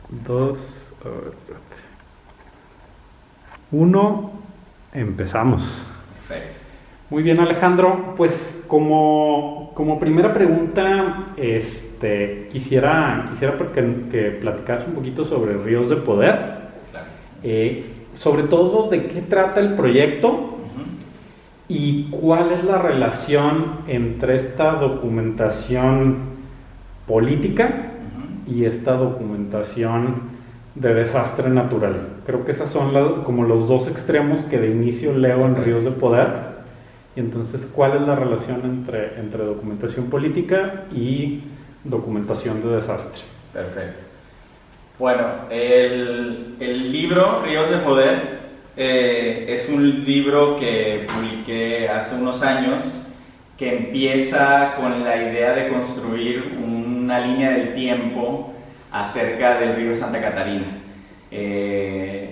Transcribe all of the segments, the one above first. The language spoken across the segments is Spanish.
Dos, a ver, espérate. Uno, empezamos. Perfecto. Muy bien, Alejandro. Pues como primera pregunta, quisiera que platicaras un poquito sobre Ríos de Poder. Claro. Sobre todo, ¿de qué trata el proyecto? Ujú. ¿Y cuál es la relación entre esta documentación política y esta documentación de desastre natural? Creo que esas son como los dos extremos que de inicio leo en Ríos de Poder. Y entonces, ¿cuál es la relación entre documentación política y documentación de desastre? Perfecto. Bueno, el libro Ríos de Poder es un libro que publiqué hace unos años que empieza con la idea de construir una línea del tiempo acerca del río Santa Catarina. El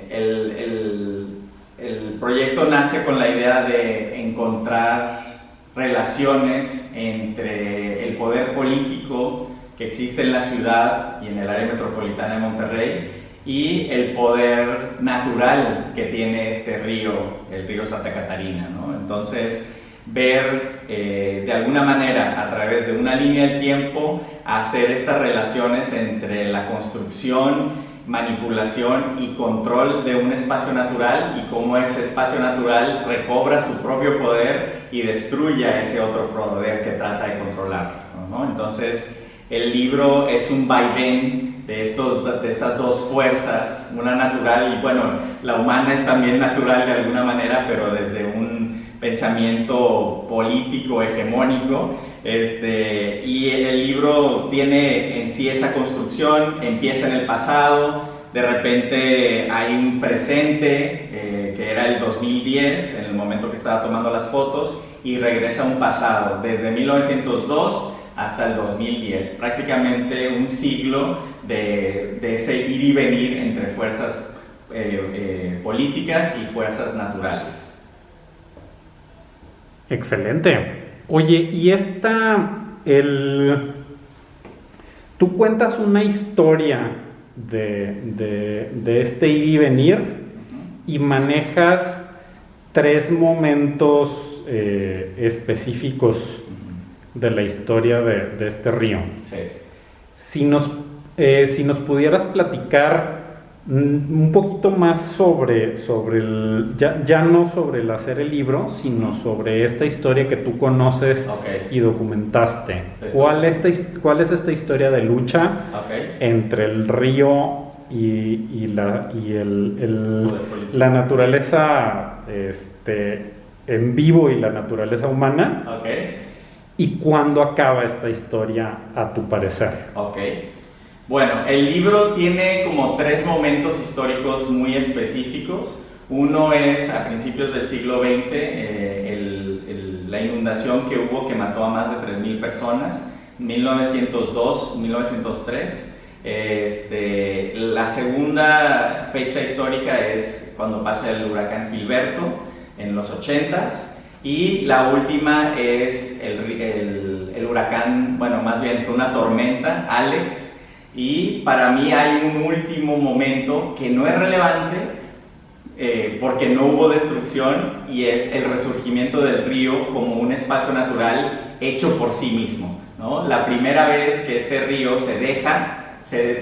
proyecto nace con la idea de encontrar relaciones entre el poder político que existe en la ciudad y en el área metropolitana de Monterrey y el poder natural que tiene este río, el río Santa Catarina, ¿no? Entonces, ver de alguna manera a través de una línea del tiempo hacer estas relaciones entre la construcción, manipulación y control de un espacio natural y cómo ese espacio natural recobra su propio poder y destruye a ese otro poder que trata de controlarlo, ¿no? Entonces, el libro es un vaivén de estas dos fuerzas, una natural y bueno, la humana es también natural de alguna manera, pero desde un pensamiento político hegemónico. Y el libro tiene en sí esa construcción, empieza en el pasado, de repente hay un presente, que era el 2010, en el momento que estaba tomando las fotos, y regresa a un pasado, desde 1902 hasta el 2010, prácticamente un siglo de ese ir y venir entre fuerzas políticas y fuerzas naturales. Excelente. Oye, y tú cuentas una historia de este ir y venir y manejas tres momentos específicos de la historia de este río. Sí. Si nos pudieras platicar un poquito más sobre ya no sobre el hacer el libro, sino sobre esta historia que tú conoces y documentaste. ¿Cuál es esta historia de lucha entre el río y la naturaleza en vivo y la naturaleza humana? ¿Y cuándo acaba esta historia, a tu parecer? Bueno, el libro tiene como tres momentos históricos muy específicos. Uno es a principios del siglo XX, la inundación que hubo que mató a más de 3,000 personas, 1902, 1903. La segunda fecha histórica es cuando pasa el huracán Gilberto en los 80s. Y la última es el huracán, bueno, más bien fue una tormenta, Alex. Y para mí hay un último momento que no es relevante porque no hubo destrucción y es el resurgimiento del río como un espacio natural hecho por sí mismo, ¿no? La primera vez que este río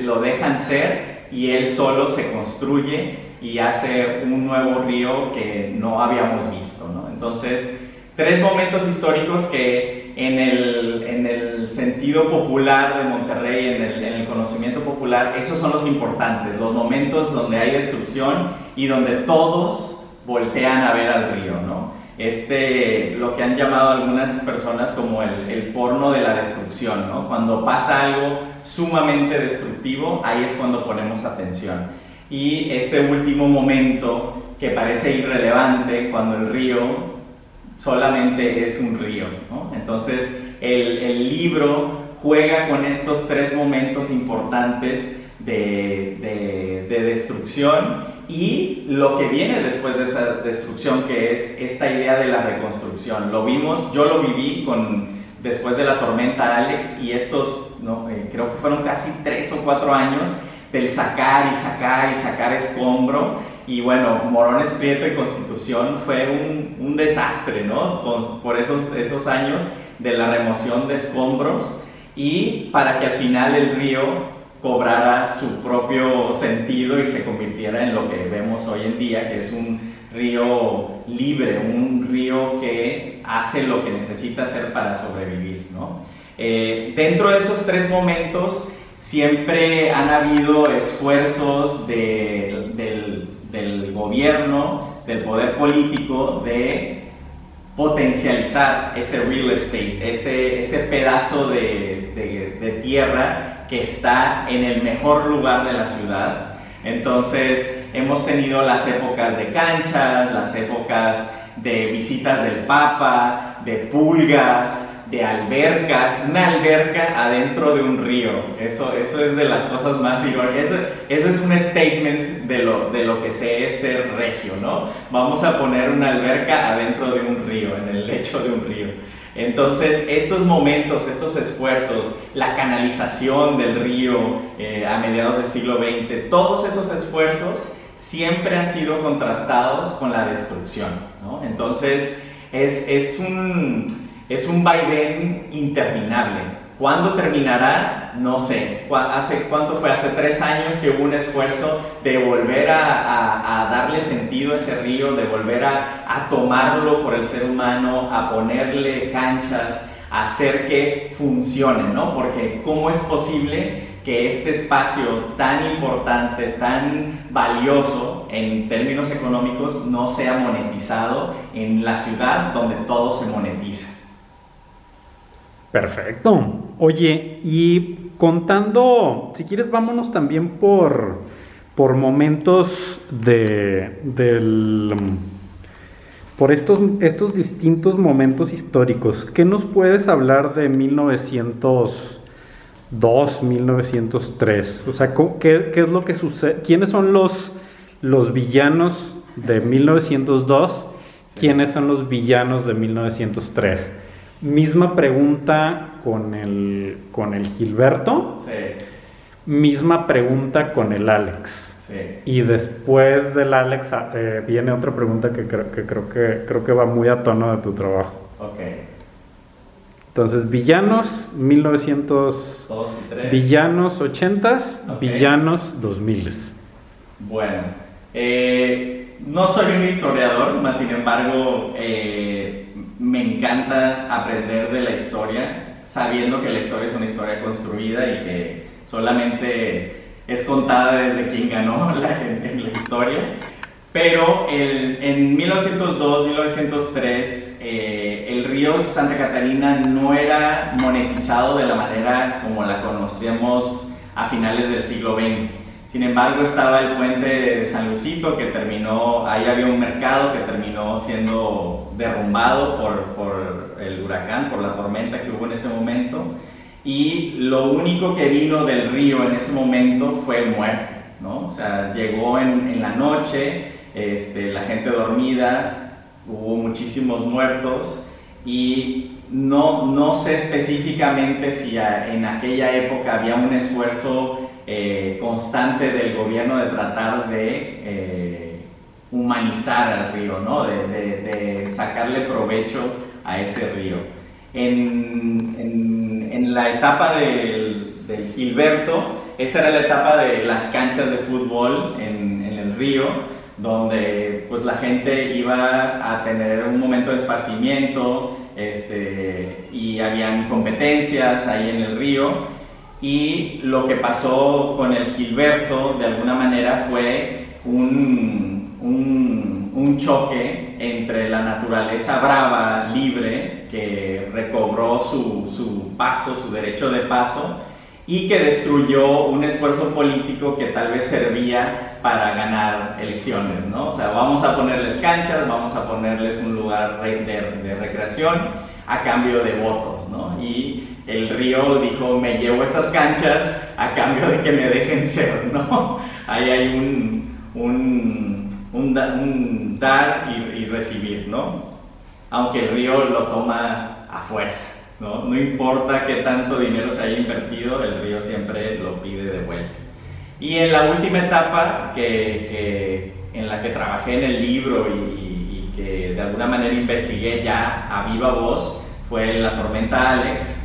lo dejan ser y él solo se construye y hace un nuevo río que no habíamos visto, ¿no? Entonces, tres momentos históricos que en el sentido popular de Monterrey, en el conocimiento popular, esos son los importantes, los momentos donde hay destrucción y donde todos voltean a ver al río, ¿no? Lo que han llamado algunas personas como el porno de la destrucción, ¿no? Cuando pasa algo sumamente destructivo, ahí es cuando ponemos atención. Y este último momento que parece irrelevante, cuando el río solamente es un río, ¿no? Entonces el libro juega con estos tres momentos importantes de destrucción y lo que viene después de esa destrucción, que es esta idea de la reconstrucción. Yo lo viví después de la tormenta Alex y estos, ¿no? Creo que fueron casi 3 o 4 años del sacar y sacar y sacar escombro. Y bueno, Morones Prieto y Constitución fue un desastre, ¿no? Por esos años de la remoción de escombros, y para que al final el río cobrara su propio sentido y se convirtiera en lo que vemos hoy en día, que es un río libre, un río que hace lo que necesita hacer para sobrevivir, ¿no? Dentro de esos tres momentos siempre han habido esfuerzos del gobierno, del poder político, de potencializar ese real estate, ese pedazo de tierra que está en el mejor lugar de la ciudad. Entonces hemos tenido las épocas de canchas, las épocas de visitas del Papa, de pulgas, de albercas, una alberca adentro de un río. Eso es de las cosas más irónicas. Eso es un statement de lo que es ser regio, ¿no? Vamos a poner una alberca adentro de un río, en el lecho de un río. Entonces, estos momentos, estos esfuerzos, la canalización del río a mediados del siglo XX, todos esos esfuerzos siempre han sido contrastados con la destrucción, ¿no? Entonces, es un vaivén interminable. ¿Cuándo terminará? No sé. ¿Cuánto fue? Hace 3 años que hubo un esfuerzo de volver a darle sentido a ese río, de volver a tomarlo por el ser humano, a ponerle canchas, a hacer que funcione, ¿no? Porque ¿cómo es posible que este espacio tan importante, tan valioso en términos económicos, no sea monetizado en la ciudad donde todo se monetiza? Perfecto. Oye, y contando, si quieres, vámonos también por momentos por estos distintos momentos históricos. ¿Qué nos puedes hablar de 1902, 1903? O sea, ¿qué es lo que sucede? ¿Quiénes son los villanos de 1902? ¿Quiénes son los villanos de 1903? Misma pregunta con el Gilberto. Sí. Misma pregunta con el Alex. Sí. Y después del Alex viene otra pregunta que creo que va muy a tono de tu trabajo. Ok. Entonces, villanos 1900, 2 y 3. Villanos 80s, Okay. Villanos 2000s. Bueno, no soy un historiador, mas sin embargo me encanta aprender de la historia, sabiendo que la historia es una historia construida y que solamente es contada desde quien ganó en la historia. Pero en 1902, 1903, el río Santa Catarina no era monetizado de la manera como la conocemos a finales del siglo XX. Sin embargo, estaba el puente de San Luisito, que terminó, ahí había un mercado que terminó siendo derrumbado por el huracán, por la tormenta que hubo en ese momento. Y lo único que vino del río en ese momento fue muerte, ¿no? O sea, llegó en la noche, la gente dormida, hubo muchísimos muertos, y no sé específicamente si en aquella época había un esfuerzo constante del gobierno de tratar de humanizar al río, ¿no? De sacarle provecho a ese río. En la etapa del Gilberto, esa era la etapa de las canchas de fútbol en el río, donde pues la gente iba a tener un momento de esparcimiento, y habían competencias ahí en el río. Y lo que pasó con el Gilberto, de alguna manera, fue un choque entre la naturaleza brava, libre, que recobró su paso, su derecho de paso, y que destruyó un esfuerzo político que tal vez servía para ganar elecciones, ¿no? O sea, vamos a ponerles canchas, vamos a ponerles un lugar de recreación a cambio de votos, ¿no? Y el río dijo, me llevo estas canchas a cambio de que me dejen ser, ¿no? Ahí hay un dar y recibir, ¿no? Aunque el río lo toma a fuerza, ¿no? No importa qué tanto dinero se haya invertido, el río siempre lo pide de vuelta. Y en la última etapa en la que trabajé en el libro y que de alguna manera investigué ya a viva voz fue la tormenta Alex.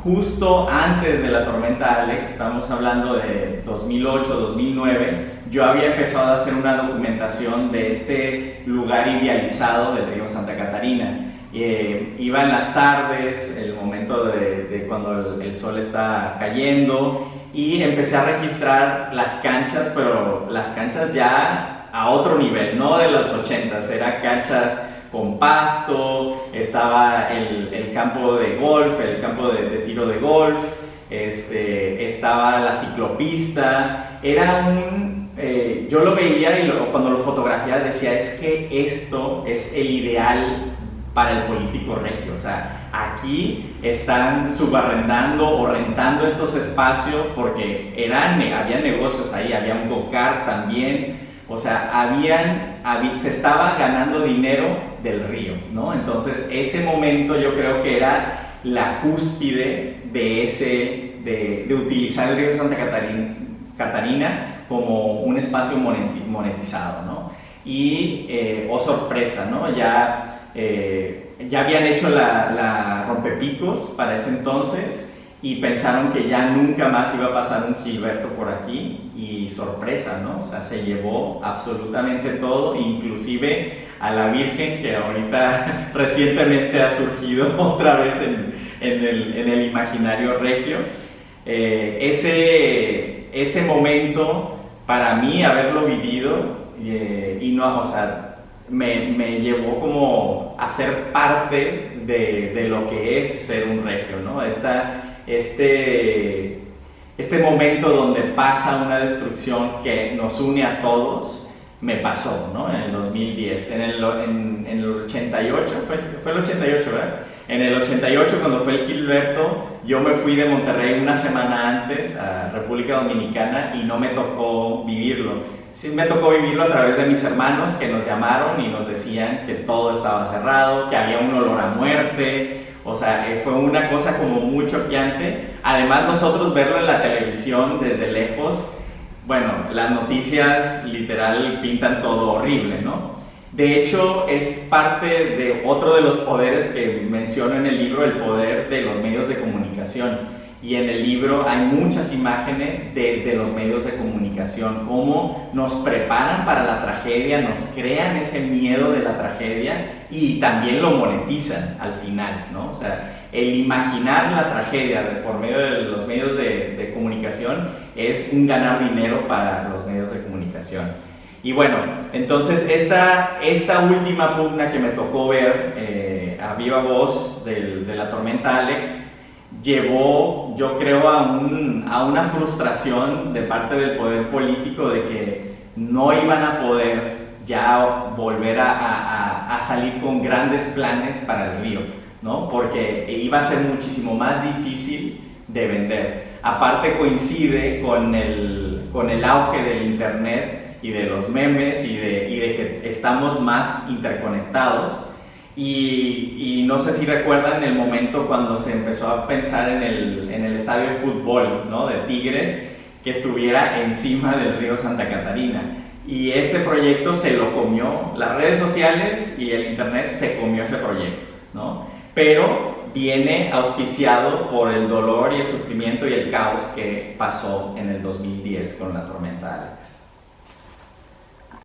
Justo antes de la tormenta Alex, estamos hablando de 2008-2009, yo había empezado a hacer una documentación de este lugar idealizado del río Santa Catarina. Iba en las tardes, el momento de cuando el sol está cayendo, y empecé a registrar las canchas, pero las canchas ya a otro nivel, no de los 80s, eran canchas con pasto, estaba el campo de golf, el campo de tiro de golf, estaba la ciclopista, era yo lo veía y cuando lo fotografiaba decía, es que esto es el ideal para el político regio, o sea, aquí están subarrendando o rentando estos espacios porque había negocios ahí, había un go-kart también, o sea, se estaba ganando dinero del río, ¿no? Entonces, ese momento yo creo que era la cúspide de utilizar el río Santa Catarina como un espacio monetizado, ¿no? Y, oh sorpresa, ¿no? Ya habían hecho la rompepicos para ese entonces y pensaron que ya nunca más iba a pasar un Gilberto por aquí y sorpresa, ¿no? O sea, se llevó absolutamente todo, inclusive a la Virgen, que ahorita recientemente ha surgido otra vez en el imaginario regio. Ese momento, para mí, haberlo vivido, y no, o sea, me llevó como a ser parte de lo que es ser un regio, ¿no? Este momento donde pasa una destrucción que nos une a todos, me pasó, ¿no? En el 2010, en el 88, fue el 88, ¿verdad? En el 88, cuando fue el Gilberto, yo me fui de Monterrey una semana antes a República Dominicana y no me tocó vivirlo. Sí me tocó vivirlo a través de mis hermanos que nos llamaron y nos decían que todo estaba cerrado, que había un olor a muerte, o sea, fue una cosa como muy choqueante. Además, nosotros verlo en la televisión desde lejos, bueno, las noticias literal pintan todo horrible, ¿no? De hecho, es parte de otro de los poderes que menciono en el libro, el poder de los medios de comunicación. Y en el libro hay muchas imágenes desde los medios de comunicación, cómo nos preparan para la tragedia, nos crean ese miedo de la tragedia y también lo monetizan al final, ¿no? O sea, el imaginar la tragedia por medio de los medios de comunicación es un ganar dinero para los medios de comunicación. Y bueno, entonces esta última pugna que me tocó ver a viva voz de la tormenta Alex, llevó, yo creo, a una frustración de parte del poder político de que no iban a poder ya volver a salir con grandes planes para el río, ¿no? Porque iba a ser muchísimo más difícil de vender. Aparte coincide con el auge del internet y de los memes y de que estamos más interconectados. Y no sé si recuerdan el momento cuando se empezó a pensar en el estadio de fútbol, ¿no? De Tigres, que estuviera encima del río Santa Catarina. Y ese proyecto se lo comió, las redes sociales y el internet se comió ese proyecto, ¿no? Pero viene auspiciado por el dolor y el sufrimiento y el caos que pasó en el 2010 con la tormenta Alex.